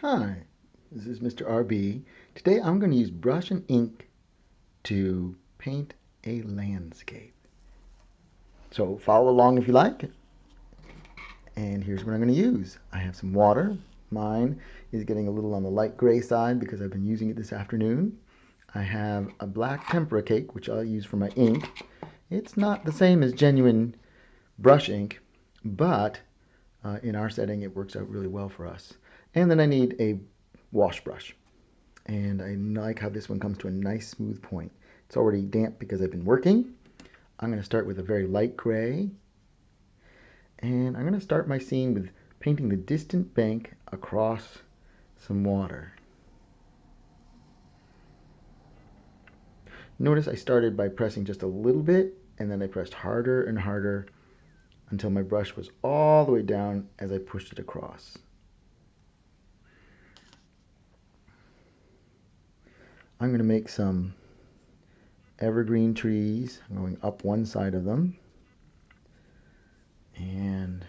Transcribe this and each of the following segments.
Hi, this is Mr. RB. Today I'm going to use brush and ink to paint a landscape. So follow along if you like. And here's what I'm going to use. I have some water. Mine is getting a little on the light gray side because I've been using it this afternoon. I have a black tempera cake, which I'll use for my ink. It's not the same as genuine brush ink, but in our setting it works out really well for us. And then I need a wash brush. And I like how this one comes to a nice smooth point. It's already damp because I've been working. I'm going to start with a very light gray. And I'm going to start my scene with painting the distant bank across some water. Notice I started by pressing just a little bit, and then I pressed harder and harder until my brush was all the way down as I pushed it across. I'm going to make some evergreen trees. I'm going up one side of them. And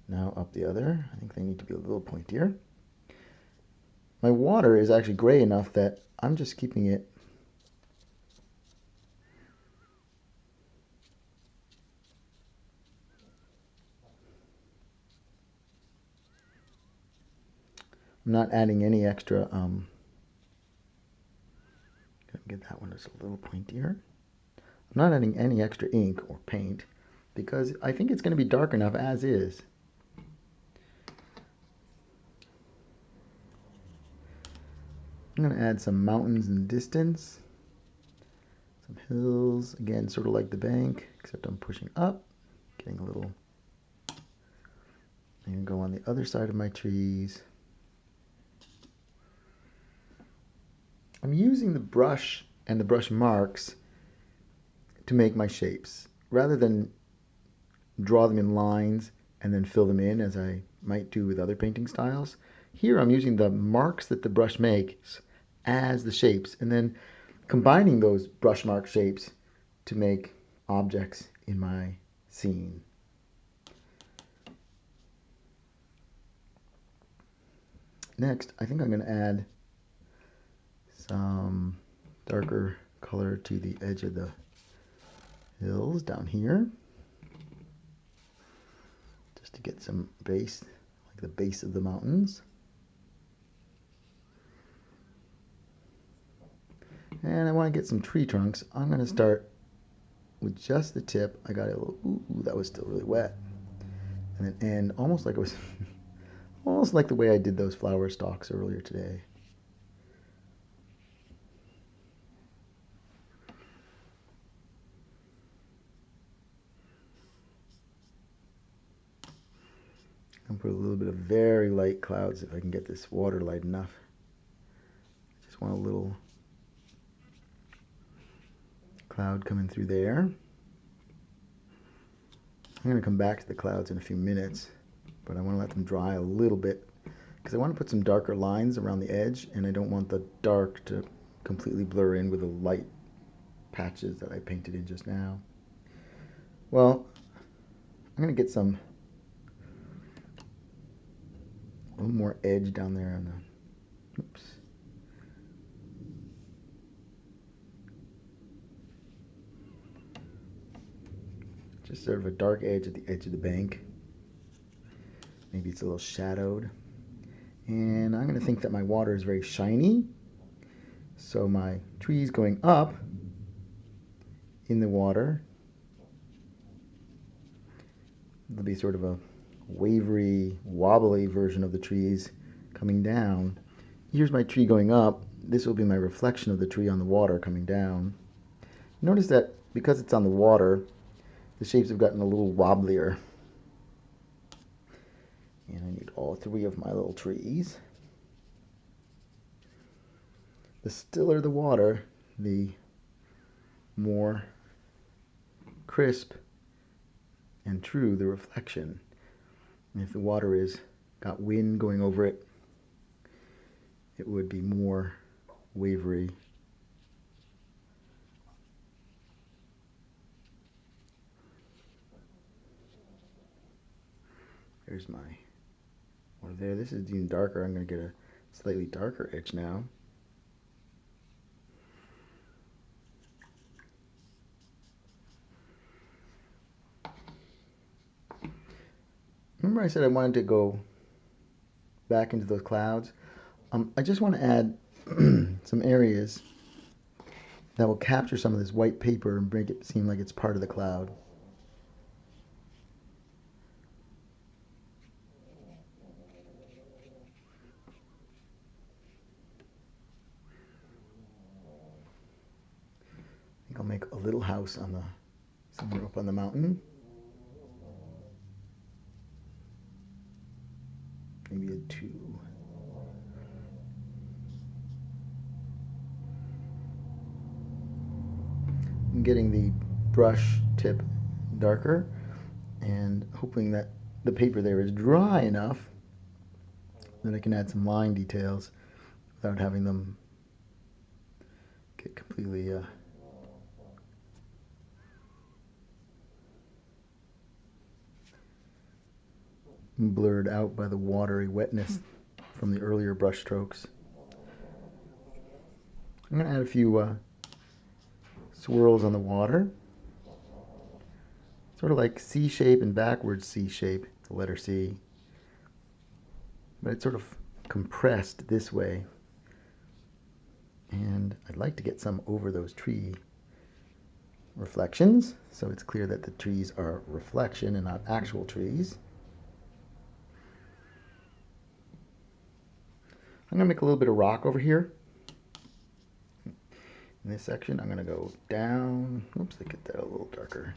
now up the other. I think they need to be a little pointier. My water is actually gray enough that I'm just keeping it I'm not adding any extra get that one just a little pointier. I'm not adding any extra ink or paint because I think it's going to be dark enough as is. I'm going to add some mountains in the distance, some hills, again sort of like the bank, except I'm pushing up, getting a little. I'm going to go on the other side of my trees. I'm using the brush and the brush marks to make my shapes rather than draw them in lines and then fill them in as I might do with other painting styles. Here I'm using the marks that the brush makes as the shapes and then combining those brush mark shapes to make objects in my scene. Next, I think I'm going to add some darker color to the edge of the hills down here, just to get some base, like the base of the mountains. And I want to get some tree trunks. I'm going to start with just the tip. I got a little, ooh, that was still really wet. And then end almost like it was, almost like the way I did those flower stalks earlier today. I'll put a little bit of very light clouds if I can get this water light enough. Just want a little cloud coming through there. I'm going to come back to the clouds in a few minutes, but I want to let them dry a little bit because I want to put some darker lines around the edge, and I don't want the dark to completely blur in with the light patches that I painted in just now. Well, I'm going to get some a little more edge down there on the, oops. Just sort of a dark edge at the edge of the bank. Maybe it's a little shadowed. And I'm going to think that my water is very shiny. So my trees going up in the water, there'll be sort of a wavery, wobbly version of the trees coming down. Here's my tree going up. This will be my reflection of the tree on the water coming down. Notice that because it's on the water, the shapes have gotten a little wobblier. And I need all three of my little trees. The stiller the water, the more crisp and true the reflection. And if the water is got wind going over it, it would be more wavery. There's my Over there, this is even darker. I'm going to get a slightly darker edge now. Remember I said I wanted to go back into those clouds? I just want to add some areas that will capture some of this white paper and make it seem like it's part of the cloud. I think I'll make a little house on somewhere up on the mountain. Maybe a 2. I'm getting the brush tip darker and hoping that the paper there is dry enough that I can add some line details without having them get completely blurred out by the watery wetness from the earlier brush strokes. I'm going to add a few swirls on the water, sort of like C shape and backwards C shape, the letter C, but it's sort of compressed this way, and I'd like to get some over those tree reflections so it's clear that the trees are reflection and not actual trees. I'm going to make a little bit of rock over here. In this section, I'm going to go down. Oops, let's get that a little darker.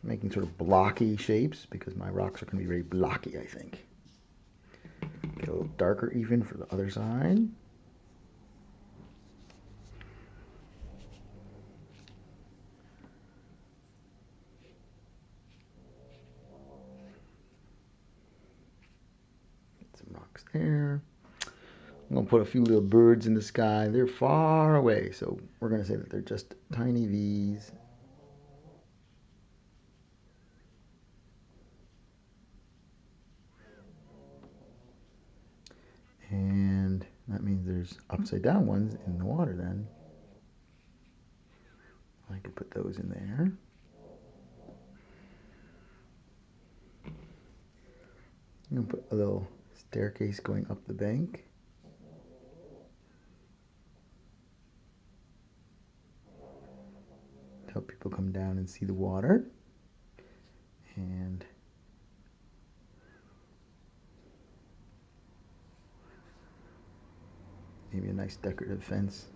Making sort of blocky shapes because my rocks are going to be very blocky, I think. Get a little darker even for the other side. Get some rocks there. I'm going to put a few little birds in the sky. They're far away, so we're going to say that they're just tiny V's. And that means there's upside down ones in the water then. I could put those in there. I'm going to put a little staircase going up the bank. To help people come down and see the water. And maybe a nice decorative fence.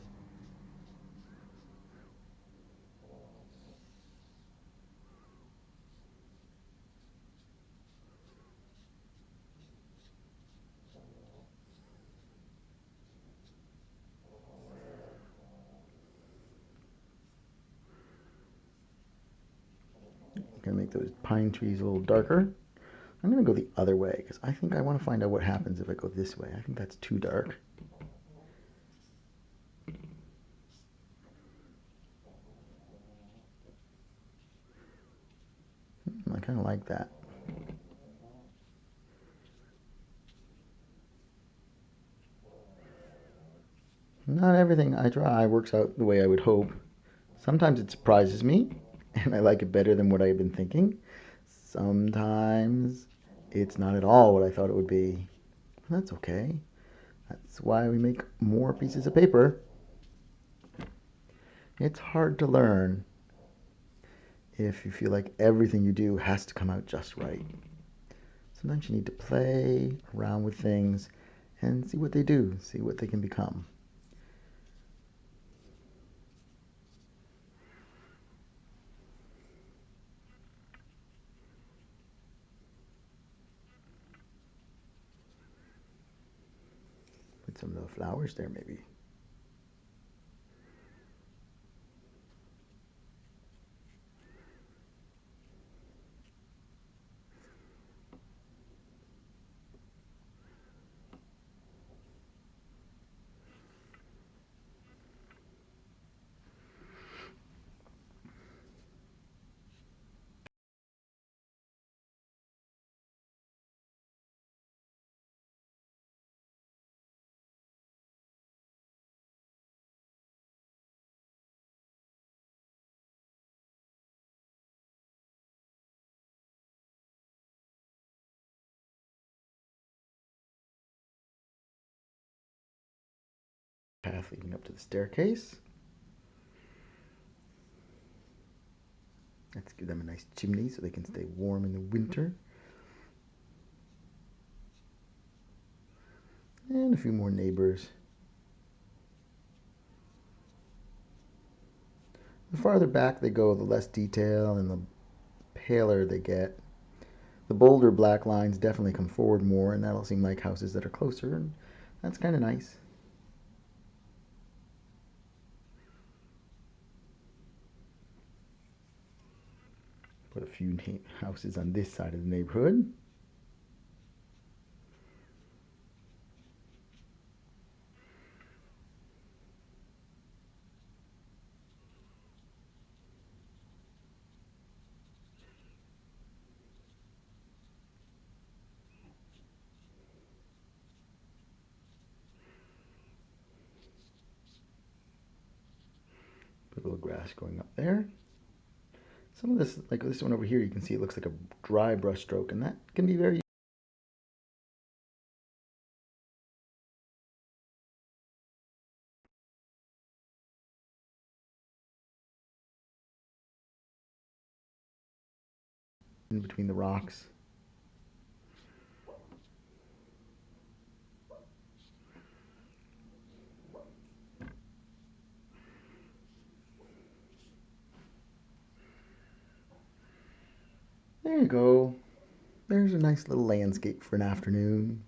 I'm going to make those pine trees a little darker. I'm going to go the other way because I think I want to find out what happens if I go this way. I think that's too dark. I kind of like that. Not everything I try works out the way I would hope. Sometimes it surprises me, and I like it better than what I've been thinking. Sometimes it's not at all what I thought it would be. That's okay. That's why we make more pieces of paper. It's hard to learn if you feel like everything you do has to come out just right. Sometimes you need to play around with things and see what they do, see what they can become. Put some of the flowers there maybe. Path leading up to the staircase. Let's give them a nice chimney so they can stay warm in the winter. And a few more neighbors. The farther back they go, the less detail and the paler they get. The bolder black lines definitely come forward more, and that'll seem like houses that are closer, and that's kind of nice. Put a few houses on this side of the neighborhood. Put a little grass going up there. Some of this, like this one over here, you can see it looks like a dry brush stroke, and that can be very in between the rocks. There you go. There's a nice little landscape for an afternoon.